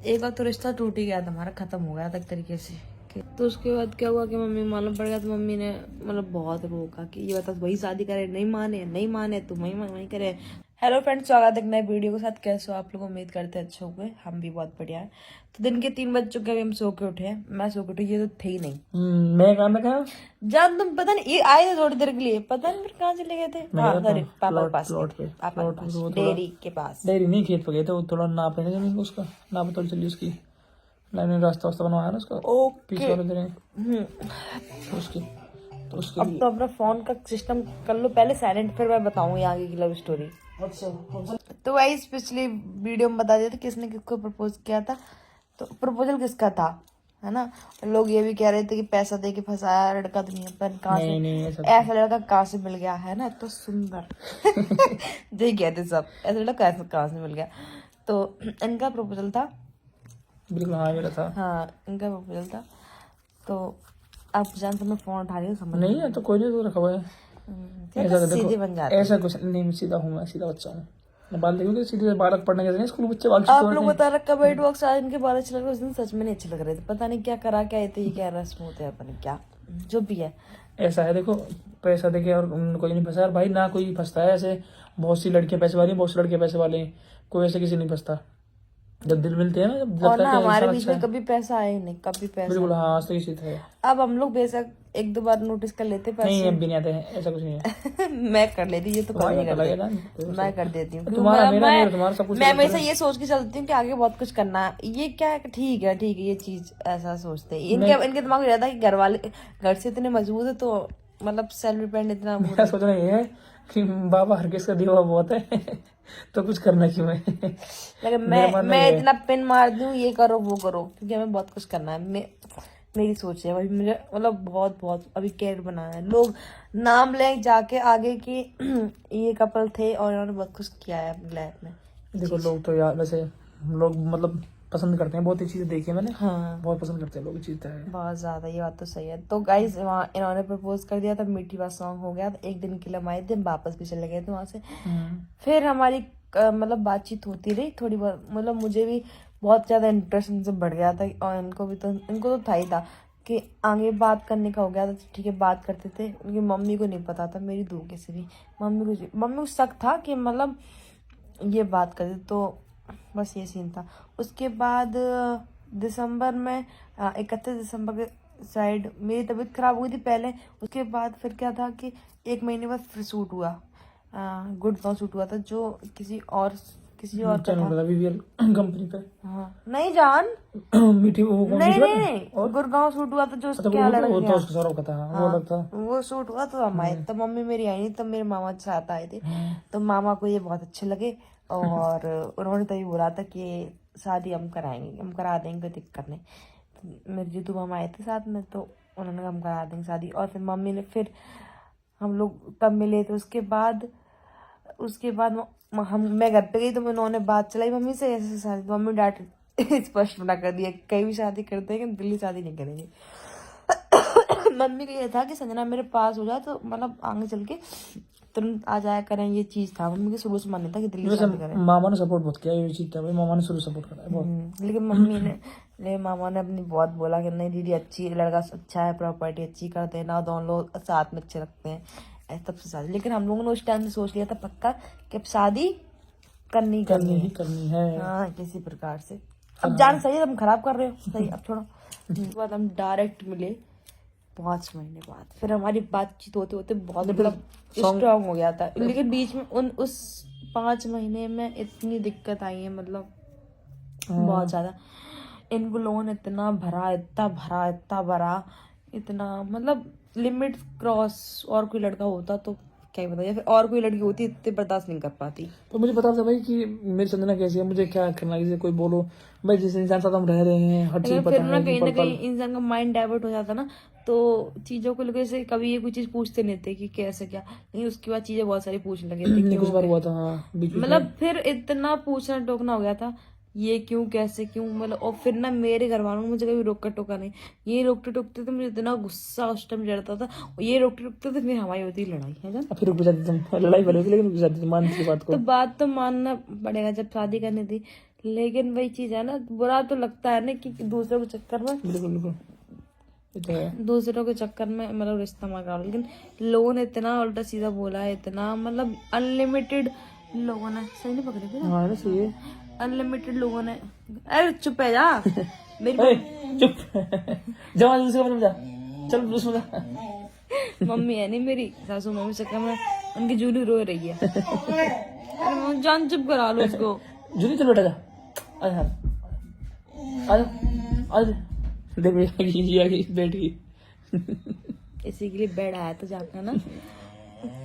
एक बार तो रिश्ता टूट ही गया था हमारा, खत्म हो गया था एक तरीके से। तो उसके बाद क्या हुआ कि मम्मी मालूम पड़ गया, तो मम्मी ने मतलब बहुत रोका कि ये बता वही शादी करे, नहीं माने तो वही करे। हेलो फ्रेंड्स, स्वागत है एक नए वीडियो के साथ। कैसे हो आप लोग? उम्मीद करते हैं अच्छे हो गए, हम भी बहुत बढ़िया है। तो दिन के 3 बज चुके हैं, हम सो के उठे हैं। मैं सो के उठी, ये तो थे ही नहीं। मैं कहा जान तुम पता नहीं, ये आए थे थोड़ी देर के लिए, पता नहीं फिर कहाँ चले गए थे। हाँ सॉरी, पापा के पास, पापा के पास, डेयरी के पास। डेयरी नहीं, खेत पे गए थे। वो थोड़ा नाप लेने जमीन को, उसका नाप थोड़ी चली उसकी लाइन में, रास्ता वास्ता बनवाया ना उसका। पीछे वाले दिन उसकी तो उसके अब तो अपना फोन का सिस्टम कर लो पहले साइलेंट, फिर मैं बताऊंगी आगे की लव स्टोरी। तो गाइस पिछली वीडियो में बता दिया था किसने किसको प्रपोज किया था। तो प्रपोजल किसका था, है ना। लोग ये भी कह रहे थे कि पैसा दे के फंसाया लड़का, दुनिया पर कहाँ से ऐसा लड़का कहाँ से मिल गया, है ना, तो सुंदर यही कहते सब, ऐसा लड़का कहाँ से मिल गया। तो इनका प्रपोजल था, बिल्कुल। हाँ मेरा था। हाँ इनका प्रपोजल था। तो आप जानते मैं फोन उठा रही हूँ, समझ नहीं है तो कोई नहीं, तो रखा हुआ है। ऐसा सीधे बन जाते ऐसा कुछ नहीं, सीधा हूँ मैं, सीधा बच्चा हूँ। बाल देखोगे सीधे बालक पढ़ने के स्कूल बच्चे बाल। आप लोग बता रखा कमेंट बॉक्स आज इनके बाल अच्छे लग रहे, उस दिन सच में नहीं अच्छे लग रहे थे। पता नहीं क्या करा क्या आए थे, ये क्या रस्म होते हैं, पता नहीं क्या जो भी है। ऐसा है देखो, पैसा देके और कोई नहीं फंसा यार भाई, ना कोई फंसता है ऐसे। बहुत सी लड़कियां पैसे वाली हैं, बहुत सी लड़के पैसे वाले हैं, कोई ऐसे किसी नहीं फंसता। जब दिल मिलते हैं ना, जब और लगता ना है कि हमारे इंसान बीच अच्छा में है। कभी पैसा आया ही नहीं, कभी पैसा। बिल्कुल हाँ, आज तो ये चीज है। अब हम लोग बेशक 1-2 बार नोटिस कर लेते नहीं पैसे। अब भी नहीं आते हैं, ऐसा कुछ नहीं है। मैं कर लेती, ये तो कभी नहीं करते, मैं कर देती हूँ। तुम्हारा मेरा नहीं, तुम्हारा सब कुछ। मैं हमेशा ये सोच के चलती हूँ कि आगे बहुत कुछ करना है, ये क्या है, ठीक है ये चीज, ऐसा सोचते हैं इनके दिमाग में रहता है कि घर वाले घर से इतने मजबूत है, तो मतलब सेल्फ डिपेंड इतना। मेरा सोचना ये है कि बाबा हर किस का दिया हुआ बहुत है तो कुछ करना क्यों है। लेकिन मैं इतना पिन मार दूं, ये करो वो करो, क्योंकि हमें बहुत कुछ करना है। मेरी सोच है भाई, मुझे मतलब बहुत अभी कैरियर बनाना है। लोग नाम ले जाके आगे कि ये कपल थे और इन्होंने बहुत कुछ किया है अपनी लाइफ में। देखो लोग तो यार वैसे लोग मतलब पसंद करते हैं, बहुत ही चीजें देखी है मैंने। हाँ बहुत पसंद करते हैं लोग, चीज है बहुत ज्यादा, ये बात तो सही है। तो गाइस वहाँ इन्होंने प्रपोज कर दिया था, मीठी बात सॉन्ग हो गया था, एक दिन के लिए हम आए थे, वापस भी चले गए थे वहां से। फिर हमारी मतलब बातचीत होती रही थोड़ी बहुत, मतलब मुझे भी बहुत ज्यादा इंटरेस्ट इनसे बढ़ गया था, और इनको तो था ही था कि आगे बात करने का हो गया था। ठीक है बात करते थे, उनकी मम्मी को नहीं पता था, मेरी धोखे से भी मम्मी को शक था कि मतलब ये बात करते, तो बस ये सीन था। उसके बाद दिसंबर में 31 दिसंबर के साइड मेरी तबीयत खराब हुई थी पहले। उसके बाद फिर क्या था कि 1 महीने बाद फिर शूट हुआ, गुड़गांव शूट हुआ था, जो किसी और का था, कंपनी पे। हाँ नहीं जान मीठी नहीं गुड़गांव शूट हुआ था, जो उसके यहाँ लड़का तो उसका सौरभ का था। हाँ, वो शूट हुआ तो हम आए, तो मम्मी मेरी आई नहीं, तो मेरे मामा के साथ आए थे। तो मामा को ये बहुत अच्छे लगे, और उन्होंने तो ये बोला था कि शादी हम कराएंगे, हम करा देंगे, कोई दिक्कत नहीं। मेरे जीतू मामा आए थे साथ में, तो उन्होंने कहा हम करा देंगे शादी। और फिर मम्मी ने, फिर हम लोग तब मिले थे। उसके बाद मैं घर पे गई, तो उन्होंने बात चलाई मम्मी से, ऐसे शादी। मम्मी डांट स्पष्ट मना कर दिया, कहीं भी शादी करते हैं कि दिल्ली शादी नहीं करेंगे। मम्मी का ये था कि संजना मेरे पास हो जाए, तो मतलब आगे चल के तुरंत आ जाया करें, ये चीज था मम्मी के शुरू से मानना था कि दिल्ली शादी करें। मामा ने सपोर्ट बहुत किया, ये चीज था भाई, मामा ने शुरू सपोर्ट करा बहुत। लेकिन मामा ने अपनी बहुत बोला कि नहीं दीदी अच्छी, लड़का अच्छा है, प्रॉपर्टी अच्छी कर देना, दोनों लोग साथ में अच्छे लगते हैं, तब से शादी। लेकिन हम लोगों ने उस टाइम से सोच लिया था पक्का कि अब शादी करनी है। हाँ किसी प्रकार से। अब जान सही है, तुम खराब कर रहे हो, सही अब छोड़ो। उसके बाद हम डायरेक्ट मिले 5 महीने बाद, फिर हमारी बातचीत होते होते बहुत मतलब स्ट्रांग हो गया था। लेकिन बीच में उस 5 महीने में इतनी दिक्कत आई है, मतलब बहुत ज्यादा। इन लोगों ने इतना भरा, इतना मतलब लिमिट क्रॉस। और कोई लड़का होता तो क्या ही बताया, फिर और कोई लड़की होती इतने बर्दाश्त नहीं कर पाती। तो मुझे पता था भाई कि मेरी संजना कैसी है, मुझे क्या करना है। किसी कोई बोलो भाई, जिस इंसान साथ हम रह रहे हैं हर चीज पता है। कहीं ना कहीं इंसान का माइंड डाइवर्ट हो जाता ना, तो चीजों को लेकर से कभी ये कोई चीज पूछते नहीं थे कि कैसे क्या, लेकिन उसके बाद चीजें बहुत सारी पूछने लगे थे। कुछ बार हुआ था हाँ, मतलब फिर इतना पूछना टोकना हो गया था, ये क्यों कैसे क्यों, मतलब। और फिर ना मेरे घर वालों ने मुझे कभी रोका टोका नहीं। ये रोकते टोकते थे, मुझे इतना गुस्सा उस टाइम चढ़ता था, ये रोकते टोकते थे, फिर हमारी होती लड़ाई है जान। फिर रुक जाती तुम, लड़ाई वाली होती, लेकिन रुक जाती तुम, मान की बात को। तो बात तो मानना पड़ेगा, जब शादी करनी थी लेकिन वही चीज है ना, बुरा तो लगता है ना कि दूसरों के चक्कर में, बिल्कुल बिल्कुल, ये तो है। दूसरों के चक्कर में मतलब रिश्ता मत करो। लेकिन लोगों ने इतना उल्टा सीधा बोला है, इतना मतलब अनलिमिटेड लोगों ने, सही नहीं पकड़े थे ना, हाँ सही है। अनलिमिटेड लोगों ने, अरे चुप है जा मेरी ए, चुप जमा दूसरे कमरे में जा, चल उसमें जा। मम्मी है नहीं मेरी सासू, मम्मी चक्कर में उनकी जूली रो रही है। अरे मम्मी जान चुप करा लो उसको। जूली चल बेटा जा, आजा आजा आजा, देख ये आ गई बैठ गई। इसी के लिए बेड आया था जाकर ना।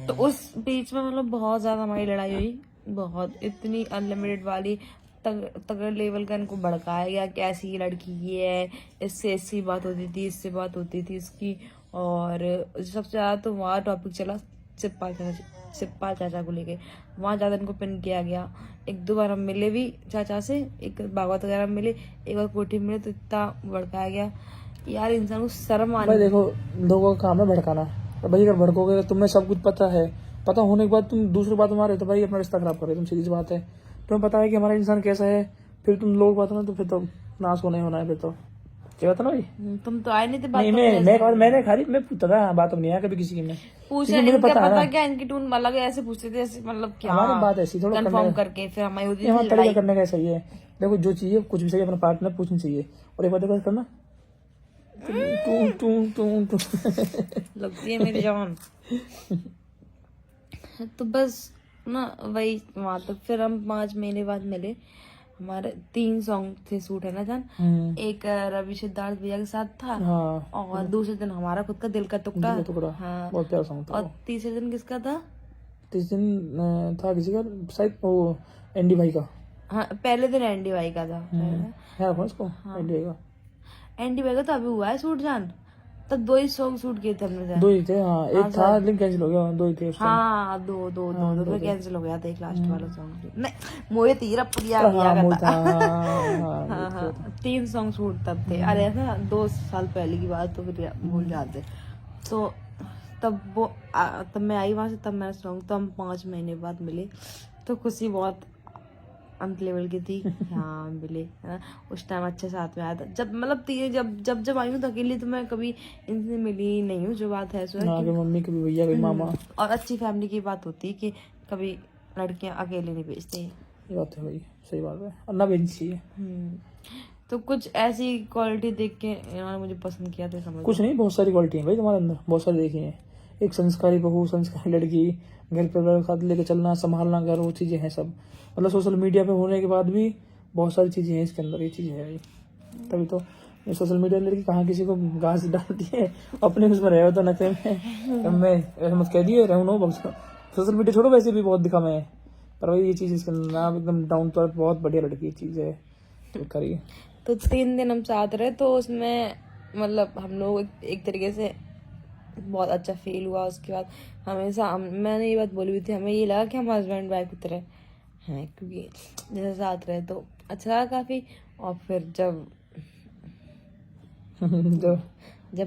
तो उस बीच में मतलब बहुत ज्यादा हमारी लड़ाई हुई, बहुत, इतनी अनलिमिटेड वाली, तगड़े लेवल का इनको भड़काया गया कि ऐसी ये लड़की ये है, इससे ऐसी बात होती थी, इससे बात होती थी इसकी। और सबसे ज्यादा तो वहाँ टॉपिक चला सिप्पा चाचा को लेके, वहाँ ज्यादा इनको पिन किया गया। एक दो बार हम मिले भी चाचा से, एक भागवत वगैरह में मिले, एक बार कोठी में मिले, तो इतना भड़काया गया यार, इंसान को शर्म भाई आनी। देखो, लोगों का काम है भड़काना, और भाई अगर भड़कोगे, तुम्हें सब कुछ पता है, पता होने के बाद तुम दूसरी बात मारे तो भाई अपना रिश्ता खराब कर रहे हो तुम, सीधी सी बात है। तुम्हें पता है कि हमारा इंसान कैसा है, फिर तुम लोग बात ना, तो फिर तो नाश होना ही होना है फिर तो। क्या बात है ना भाई? तुम तो आए नहीं थे बात नहीं मैंने खाली मैं पूछता था, बात नहीं आया कभी किसी की। मैं पूछा, मुझे इनका पता है पता ना, क्या, इनकी टून अलग है, ऐसे पूछते थे ऐसे, मतलब क्या हमारी बात ऐसी थोड़ा कंफर्म करके फिर हमारी होती थी हमारा तरीका लड़ाई। करने का सही है। देखो जो चाहिए कुछ भी चाहिए अपने पार्टनर पूछनी चाहिए, और एक बार देखो करना टू टू टू टू लगती है मेरी जान। तो बस ना वही वहां तक, फिर हम 5 महीने बाद मिले। हमारे 3 सॉन्ग थे शूट है ना जान, एक रवि सिद्धार्थ भैया के साथ था, हाँ, और दूसरे दिन हमारा खुद का दिल का टुकड़ा, टुकड़ा, हाँ, बहुत प्यारा सॉन्ग था। और तीसरे दिन किसका था? तीस दिन था किसी का, शायद वो एंडी भाई का। हाँ, पहले दिन एंडी भाई का था। है कौन इसको एंडी भाई का? एंडी भाई का तो अभी हुआ है शूट जान, तब 2 ही सॉन्ग शूट किए थे हमने। दो ही थे, हाँ एक था लेकिन कैंसिल हो गया, 2 ही थे उस टाइम। हाँ, दो कैंसिल हो गया था, एक लास्ट वाला सॉन्ग नहीं, मोए तीरा पुरिया हाँ गया मूल था। था, हाँ हाँ, 3 सॉन्ग शूट तब थे। अरे ऐसा 2 साल पहले की बात तो फिर भूल जाते। तो तब मैं आई वहां से, तब मेरा सॉन्ग, तो हम 5 महीने बाद मिले, तो खुशी बहुत अंत लेवल की थी। हाँ मिले है ना, उस टाइम अच्छे साथ में आया था। जब मतलब जब आई हूँ तो अकेली तो मैं कभी इनसे मिली नहीं हूँ, जो बात है सो है कभी मम्मी कभी भैया कभी मामा। और अच्छी फैमिली की बात होती है कि कभी लड़कियां अकेले नहीं भेजती। ये बात है भाई, सही बात है, और ना भेजनी चाहिए। तो कुछ ऐसी क्वालिटी देख के इन्होंने मुझे पसंद किया था, समझ कुछ नहीं, बहुत सारी क्वालिटी है भाई तुम्हारे अंदर, बहुत सारी देखी है। एक संस्कारी बहू, संस्कारी लड़की, घर परिवार साथ लेके चलना, संभालना घर, वो चीजें हैं सब। मतलब सोशल मीडिया पे होने के बाद भी बहुत सारी चीजें हैं इसके अंदर, ये चीजें है भाई। तभी तो ये सोशल मीडिया लड़की कहाँ किसी को घास डालती है, अपने उसमें रहे हो तो नशे में। मैं ऐसा मत कह दिए रहूँ नो, सोशल मीडिया छोड़ो, वैसे भी बहुत दिखा मैं, पर भाई ये चीज इसके अंदर आप एकदम डाउन टू अर्थ, बहुत बढ़िया लड़की चीज है, तो करिए। तो 3 दिन हम साथ रहे, तो उसमें मतलब हम लोग एक तरीके से बहुत अच्छा फील हुआ। उसके बाद हमेशा मैंने ये बात बोली हुई थी, हमें ये लगा कि हम हस्बैंड वाइफ की तरह हैं, क्योंकि जैसे साथ रहे तो अच्छा लगा काफी। और फिर जब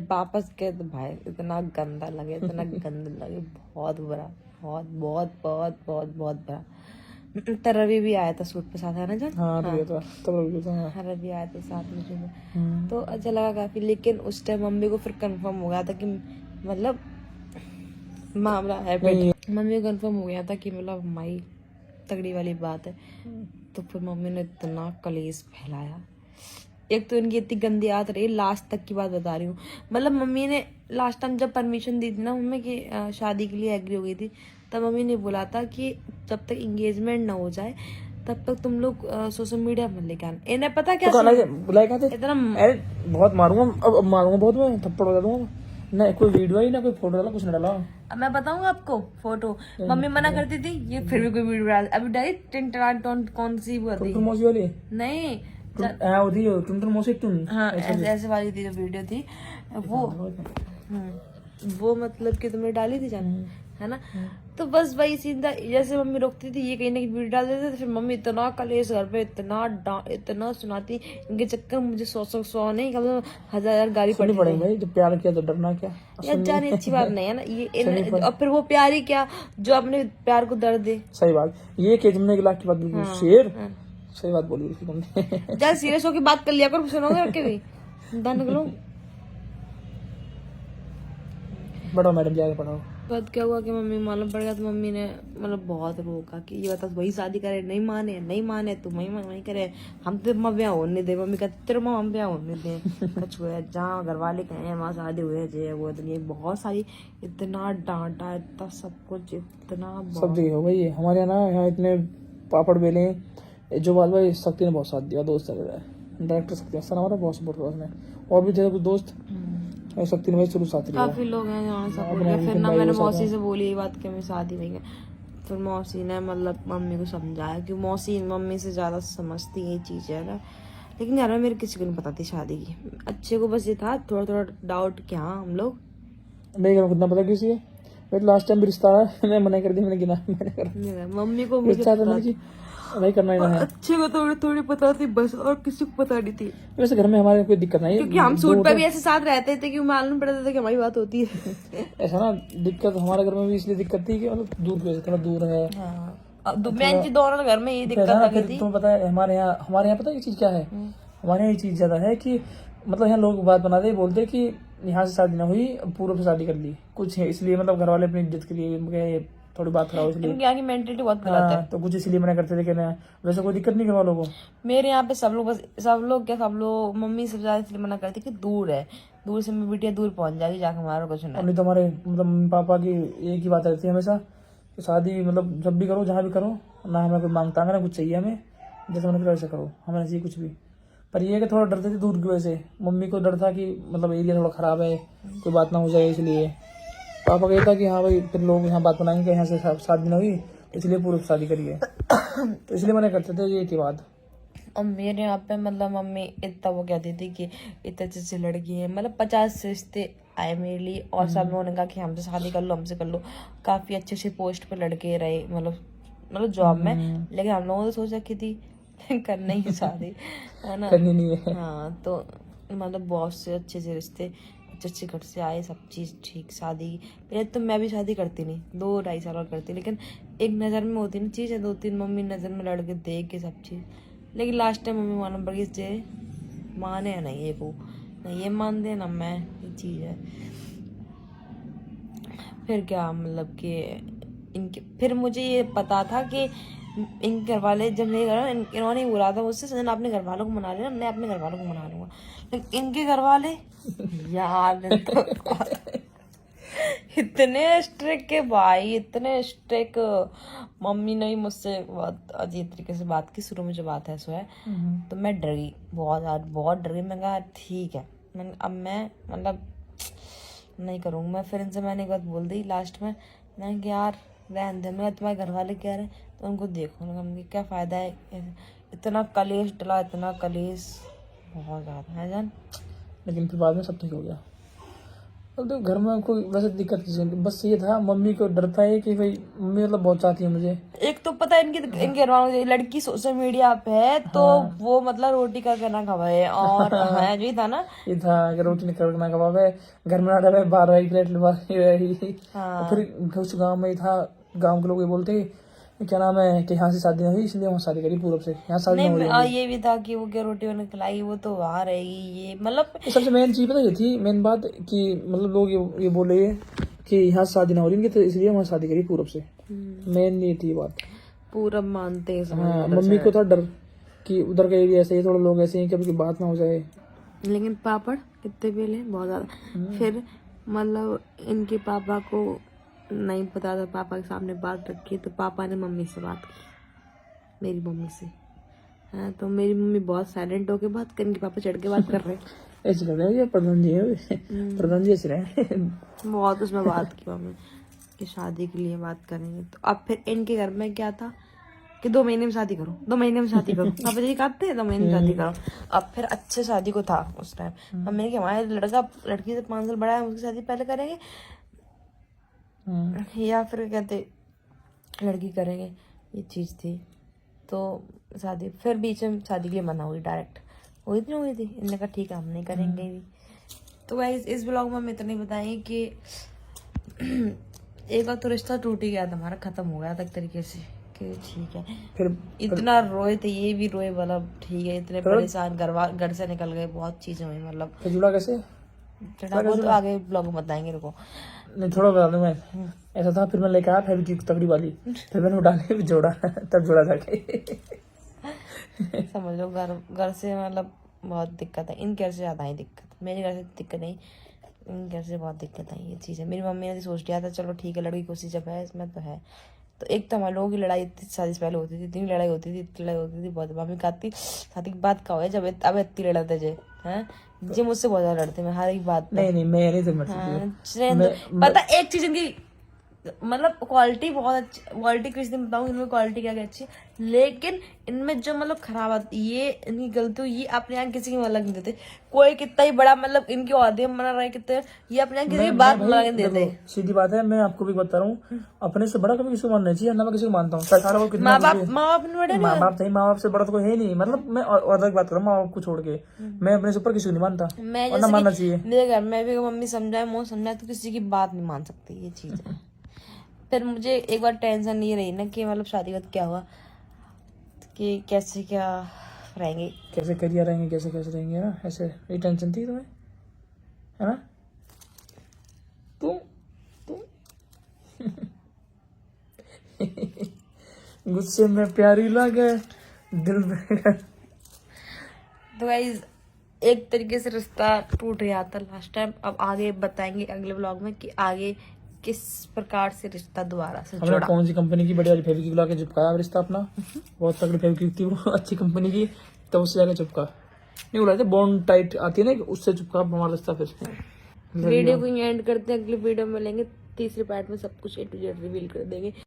वापस गए तो भाई इतना गंदा लगे, इतना गंदा लगे, बहुत बुरा, बहुत बहुत बहुत बहुत बहुत बुरा। तो रवि भी आया था शूट पे साथ, है ना जान? हाँ रवि था, तब रवि था। हाँ, रवि आया था साथ में शूट में, तो अच्छा लगा काफी। लेकिन उस टाइम मम्मी को फिर कंफर्म हो गया था कि मतलब मामला है, मम्मी को कंफर्म हो गया था कि मतलब हमारी तगड़ी वाली बात है। तो फिर मम्मी ने इतना कलेश फैलाया। एक तो इनकी इतनी गंदी आदत रही, लास्ट तक की बात बता रही हूँ। मतलब मम्मी ने लास्ट टाइम जब परमिशन दी थी ना मम्मी की शादी के लिए एग्री हो गई थी, तब मम्मी ने बोला था कि जब तक एंगेजमेंट ना हो जाए तब तक तुम लोग सोशल मीडिया में लेके आना। इन्हें पता क्या इतना बहुत मारूंगा, अब मारूंगा बहुत, मैं थप्पड़ लगा दूंगा ना, कोई वीडियो ही ना कोई फोटो डाला, कुछ नहीं डाला। अब मैं बताऊंगा आपको फोटो, मम्मी मना करती थी, ये फिर भी कोई वीडियो डाल, अभी डाली टिंटराटोन, कौन सी वो थी, मौसी वाली नहीं टुन मौसी टुन, हाँ ऐसे वाली थी जो वीडियो थी वो मतलब कि तुमने डाली थी जान, है ना? तो बस वही सीधा, जैसे मम्मी रोकती थी ये कहीं ना कहीं वीडियो डाल देते थे, फिर मम्मी इतना कलेश घर पे, इतना सुनाती, इनके चक्कर मुझे 100 नहीं कम से कम 1000 गाली पड़नी पड़ेगी भाई। जब प्यार किया तो डरना क्या, यार जाने अच्छी बात नहीं है ना ये और फिर वो प्यार ही क्या जो अपने प्यार को दर्द दे। सही बात, ये कि तुमने लाख की बात बिल्कुल शेर सही बात बोली उसकी तुमने। ज्यादा सीरियस होकर बात कर लिया करो, सुनोगे के भी दान निकलो। पढ़ो मैडम, जाके पढ़ो। बाद क्या हुआ कि मम्मी मालूम पड़ गया, तो मम्मी ने मतलब बहुत रोका कि ये बता वही शादी करे, नहीं माने तो वही करे, हम तो माँ ब्याह होने दे। मम्मी कहते तेरे माँ हम ब्याह होने दे, कुछ हुआ जहाँ घर वाले कहे वहाँ शादी हुए जे वो ये बहुत सारी, इतना डांटा, इतना सब कुछ, इतना सब जगह हो भाई, हमारे यहाँ इतने पापड़ बेले हैं। जो बात भाई शक्ति ने बहुत साथ दिया, दोस्त है डायरेक्टर शक्ति हसन हमारा बहुत सपोर्ट किया उसने, और भी थे कुछ दोस्त शक्ति ने भाई शुरू साथ दिया। काफी लोग हैं जिन्होंने सपोर्ट किया। फिर ना मैंने मौसी से बोली ये बात कि मैं शादी नहीं है, फिर मौसी ने मतलब मम्मी को समझाया कि मौसी मम्मी से ज्यादा समझती ये चीज है ना। लेकिन घर में मेरे किसी को नहीं पता थी शादी की, अच्छे को बस ये था थोड़ा थोड़ा डाउट कि हाँ हम लोग नहीं कर कितना पता किसी है। मैं लास्ट टाइम भी रिश्ता आया, मैंने मना कर दिया, मैंने गिना मैंने कर मम्मी को मुझे रिश्ता था कि नहीं करना ही ना है। अच्छे को थोड़ी थोड़ी पता थी बस, और किसी को पता नहीं थी। वैसे घर में हमारे कोई दिक्कत नहीं है, क्योंकि हम सूट पे भी ऐसे साथ रहते थे कि मालूम पड़ता था कि हमारी बात होती है। ऐसा ना दिक्कत हमारे घर में भी इसलिए दिक्कत थी कि मतलब दूर की वजह से, थोड़ा दूर है। बहन की दोनों घर में ये दिक्कत ऐसा ना, लगी फिर थी। तुम्हें पता है हमारे यहाँ पता है ये चीज क्या है। हमारे यहाँ ये चीज ज्यादा है कि मतलब यहाँ लोग बात बनाते बोलते कि यहाँ से शादी ना हुई, पूर्व से शादी कर ली, कुछ है इसलिए मतलब घर वाले अपनी इज्जत के लिए थोड़ी बात खराब इसलिए। इनकी यहाँ की मेंटेलिटी बहुत गलत है। हाँ, तो कुछ इसलिए मना करते थे कि ना, वैसे कोई दिक्कत नहीं घर वालों को। मेरे यहाँ पे सब लोग मम्मी सबसे ज्यादा इसलिए मना करती कि दूर है, दूर से मेरी बिटिया दूर पहुंच जाएगी, जाके हमारा कुछ और नहीं। नहीं तो हमारे मतलब मम्मी पापा की एक ही बात रहती है हमेशा कि शादी मतलब जब भी करो, जहाँ भी करो, ना हमें कोई मांगता है ना कुछ चाहिए हमें, जैसे मैंने वैसे करो, हमें नहीं चाहिए कुछ भी। पर ये है कि थोड़ा डरते थे दूर की वजह से, मम्मी को डर था कि मतलब एरिया थोड़ा खराब है, कोई बात ना हो जाए इसलिए। पापा कहता कि हाँ भाई फिर लोग यहाँ बात बनाएंगे, यहाँ से शादी ना हुई इसलिए पूर्व शादी करिए, तो इसलिए मैंने करते थे, ये थी बात। और मेरे यहाँ पे मतलब मम्मी इतना वो कहती थी कि इतने अच्छे से लड़की है, मतलब 50 रिश्ते आए मेरे लिए, और सब लोगों ने कहा कि हमसे शादी कर लो, हमसे कर लो। काफी अच्छे अच्छे पोस्ट पे लड़के रहे, मतलब जॉब में। लेकिन हम लोगों ने सोच रखी थी करना ही शादी है ना, करनी नहीं है। हाँ तो मतलब बहुत से अच्छे से रिश्ते अच्छे अच्छे घर से आए, सब चीज़ ठीक। शादी पहले तो मैं भी शादी करती नहीं, 2-2.5 साल और करती, लेकिन एक नज़र में होती ना चीज़ है, 2-3 मम्मी नज़र में लड़के देख के सब चीज़। लेकिन लास्ट टाइम मम्मी मालूम पड़ गई जे माने या नहीं, ये वो नहीं ये मान दे ना मैं, ये चीज़ है। फिर क्या मतलब कि इनके फिर मुझे ये पता था कि इनके घर वाले जब मेरे घर इन्होंने बोला था मुझसे सजन अपने घर वालों को मना लेना, मैं अपने घर वालों को मना लूंगा। लेकिन इनके घर वाले यार इतने स्ट्रिक्ट के भाई, इतने स्ट्रिक्ट। मम्मी ने भी मुझसे बहुत अजीब तरीके से बात की शुरू में, जो बात है सो है। तो मैं डर गई बहुत डर गई। मैं कहा ठीक है, अब मैं मतलब नहीं करूँगी मैं। फिर इनसे मैंने एक बात बोल दी लास्ट में, मैंने कहा यार रहने दे, मैं तुम्हारे घर वाले कह रहे हैं तो उनको देखो ना, क्या फ़ायदा है, इतना कलेश डला, इतना कलेश बहुत ज़्यादा है जान। लेकिन फिर बाद में सब ठीक हो गया। अब तो घर में कोई वैसे दिक्कत किसी को, बस ये था मम्मी को डरता है कि भाई मम्मी मतलब बहुत चाहती है मुझे। एक तो पता है इनके लड़की सोशल मीडिया पे है तो वो मतलब रोटी करके ना खवाए, और है जो था ना, ये था कि रोटी नहीं करना खवावे, घर में ना रहे, बाहर रही प्लेट रही। हाँ। फिर उस गाँव में था, गाँव के लोग ये बोलते क्या नाम है कि यहाँ से शादी नहीं हुई इसलिए वहाँ शादी करी पूरब से, यहाँ शादी नहीं हो रही। ये भी था कि वो क्या रोटी बना खिलाई, वो तो वहां रहेगी, ये मतलब सबसे मेन चीज पता ये थी, मेन बात कि मतलब लोग ये बोले कि यहाँ शादी ना हो रही तो इसलिए वहाँ शादी करी पूरब से, मेन ये थी बात। पूरा मानते हैं हाँ, मम्मी को था डर कि उधर का एरिया ऐसे ही, थोड़ा लोग ऐसे ही कभी बात ना हो जाए। लेकिन पापड़ कितने बेले बहुत ज्यादा। फिर मतलब इनके पापा को नहीं पता था, पापा के सामने बात रखी तो पापा ने मम्मी से बात की, मेरी मम्मी से। हाँ तो मेरी मम्मी बहुत साइलेंट होके बात कर, इनके पापा चढ़ के बात कर रहे हैं। ऐसे कर रहे हैं प्रधान जी है, प्रधान जी ऐसे रहे। बहुत उसमें बात की मम्मी कि शादी के लिए बात करेंगे। तो अब फिर इनके घर में क्या था कि 2 महीने में शादी करो, 2 महीने में शादी करो। पापा जी कहते हैं 2 महीने में शादी करो। अब फिर अच्छे शादी को था उस टाइम, मम्मी ने कहा हमारे लड़की से 5 साल बड़ा है, उसकी शादी पहले करेंगे या फिर कहते लड़की करेंगे, ये चीज़ थी। तो शादी फिर बीच में शादी के लिए मना हुई, डायरेक्ट हुई थी। इन्होंने कहा ठीक है हम नहीं करेंगे भी। तो गाइस इस ब्लॉग में हम इतना ही बताएं कि एक बार तो रिश्ता टूट ही गया था हमारा, खत्म हो गया था एक तरीके से। कि ठीक है। फिर इतना रोए थे, ये भी रोए, मतलब ठीक है, इतने परेशान, घर से निकल गए, बहुत चीजें हुई, मतलब फिर जुड़ा कैसे? चढ़ा वो तो आगे ब्लॉग में बताएंगे, रुको। नहीं थोड़ा बता दूं मैं। ऐसा था, फिर मैं लेकर आया फेविक्विक तगड़ी वाली, फिर मैंने उठा के जोड़ा तब जोड़ा जाके। समझ लो घर से मतलब बहुत दिक्कत है, इन घर से ज्यादा ही दिक्कत, मेरे घर से दिक्कत नहीं, इन घर से बहुत दिक्कत है ये चीज़ है। मेरी मम्मी ने सोच लिया था चलो ठीक है, लड़की खुशी जब है इसमें तो है। तो एक तो हमारे लोगों की लड़ाई इतनी शादी से पहले होती थी, इतनी लड़ाई होती थी बहुत। मम्मी कहती शादी की बात का हो जब अब इतनी लड़ते जे हैं जे मुझसे बहुत ज्यादा लड़ते, मैं हर एक बात पे। नहीं मैं नहीं समझ पता एक चीज इनकी मतलब क्वालिटी बहुत अच्छी, क्वालिटी किस दिन बताऊँ इनमें क्वालिटी क्या क्या अच्छी, लेकिन इनमें जो मतलब खराब आती ये इनकी गलती हुई, ये अपने यहाँ किसी की मतलब नहीं देते। कोई कितना ही बड़ा मतलब इनकी औहदे बना रहे कितने, ये अपने यहाँ किसी की बात मान नहीं देते। सीधी बात है, मैं आपको भी बता रहा हूँ, अपने से बड़ा कभी किसी को मानना चाहिए ना, मैं किसी को मानता हूँ। 18 को कितना माँ बाप बड़े, माँ बाप नहीं, माँ बाप से बड़ा तो कोई है नहीं, मतलब मैं और अलग बात कर रहा हूँ, माँ बाप को छोड़ के मैं अपने से ऊपर किसी को नहीं मानता, मैं और ना मानना चाहिए। मेरे घर में भी मम्मी समझाए मोह समझाए तो किसी की बात नहीं मान सकती, ये चीज है। फिर मुझे एक बार टेंशन ये रही ना कि मतलब शादी के बाद क्या हुआ, कि कैसे क्या रहेंगे, कैसे करियर रहेंगे, कैसे कैसे रहेंगे ना, ऐसे ये टेंशन थी तुम्हें, है ना? तुम गुस्से में प्यारी लगे दिल में। तो गाइस एक तरीके से रिश्ता टूट गया था लास्ट टाइम। अब आगे बताएंगे अगले व्लॉग में कि आगे किस प्रकार से रिश्ता दोबारा से हमने जोड़ा। कौन सी कंपनी की बढ़िया वाली फेविक्विक ला के चिपकाया रिश्ता अपना, बहुत तगड़ी फेविक्विक थी वो, अच्छी कंपनी की, तो उससे जाके चिपका नहीं उड़ाते, बॉन्ड टाइट आती है ना, उससे चिपका हमारा रिश्ता। फिर वीडियो को एंड करते हैं, अगले वीडियो में मिलेंगे, तीसरे पार्ट में सब कुछ A to Z रिवील कर देंगे।